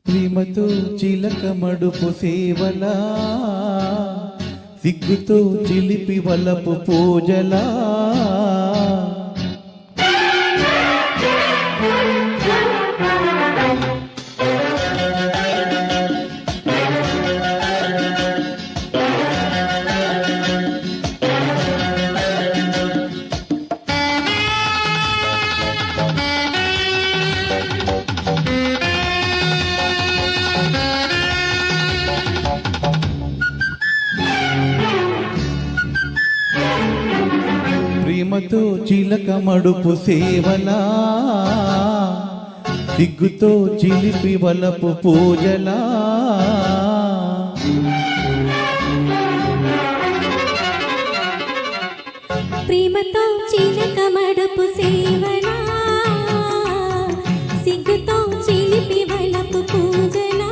ప్రేమతో చిలక మడుపు సేవలా, సిగ్గుతో చిలిపి వలపు పూజలా, ప్రేమతో చిలక మడుపు సేవలా, సిగ్గుతో చిలిపి వలపు పూజలా, ప్రేమతో చిలక మడుపు సేవలా, సిగ్గుతో చిలిపి వలపు పూజలా,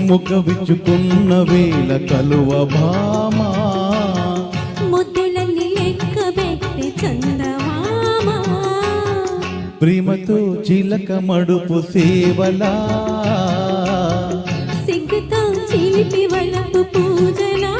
ముఖ విచ్చుకున్న వేళ కలువ భామా, ముద్దులన్నీ లెక్క పెట్టి చందమామా, ప్రేమతో చిలక మడుపు సేవలా, సిగ్గుతో చిలిపి వలపు పూజలా,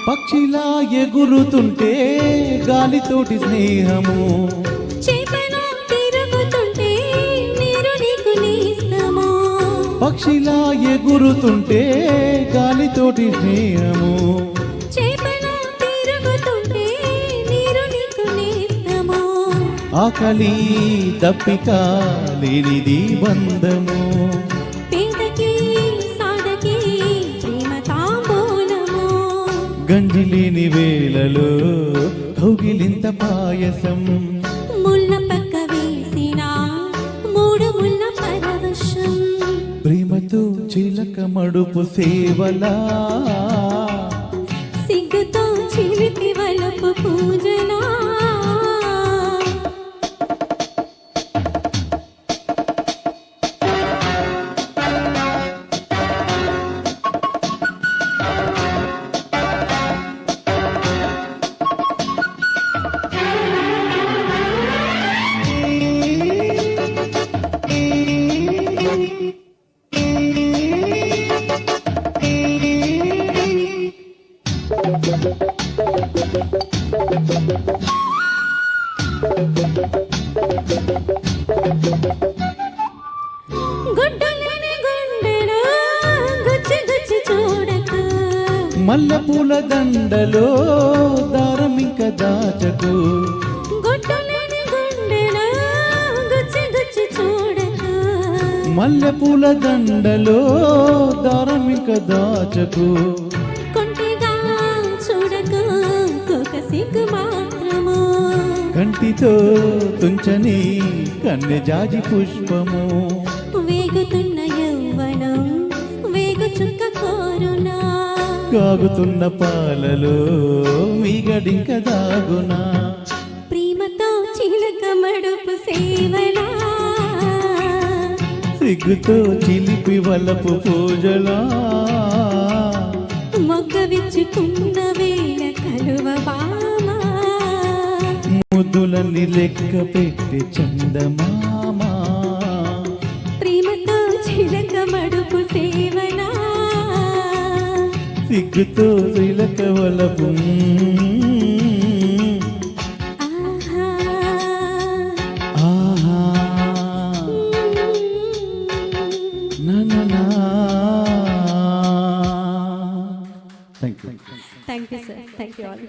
పక్షిలా ఎగురుతుంటే గాలితోటి స్నేహము, చేపలా తిరుగుతుంటే నీరు నీకు నేస్తము, పక్షిలా ఎగురుతుంటే గాలితోటి స్నేహము, చేపలా తిరుగుతుంటే నీరు నీకు నేస్తము, ఆకలి దప్పిక లేనిది బంధము, పేదకి సాదకి ప్రేమ తాంబూలము, గంజి లేని వేళలో కౌగిలింత పాయసం, ముళ్ళ పక్క వేసిన మూడు ముళ్ళ పరవశం, ప్రేమతో చిలక మడుపు సేవలా, సిగ్గుతో చిలిపి వలపు పూజలా, గుడ్డలేని గుండెలో గుచ్చి గుచ్చి చూడకు, మల్లెపూల దండలో దారం ఇంక దాచకు, గుడ్డలేని గుండెలో గుచ్చి గుచ్చి చూడకు, మల్లెపూల దండలో దారం ఇంక దాచకు, కొంటిగా చూడకు కుక సిగ్గు మాత్రము, కంటితో తుంచని కన్నె జాజి పుష్పము, వేగుతున్న యౌవనం వేగు చుక్క కోరునా, కాగుతున్న పాలలో మీగడింక దాగునా, ప్రేమతో చిలక మడుపు సేవలా, సిగ్గుతో చిలిపి వలపు పూజలా, మొగ్గ విచ్చుకున్న వేళ కలువ బామా, ముద్దులన్నీ లెక్క పెట్టి చందమామా, ప్రేమతో చిలక మడుపు సేవలా, సిగ్గుతో చిలక వలపు ఆహా ఆహా నా thank you thank you sir, thank you all.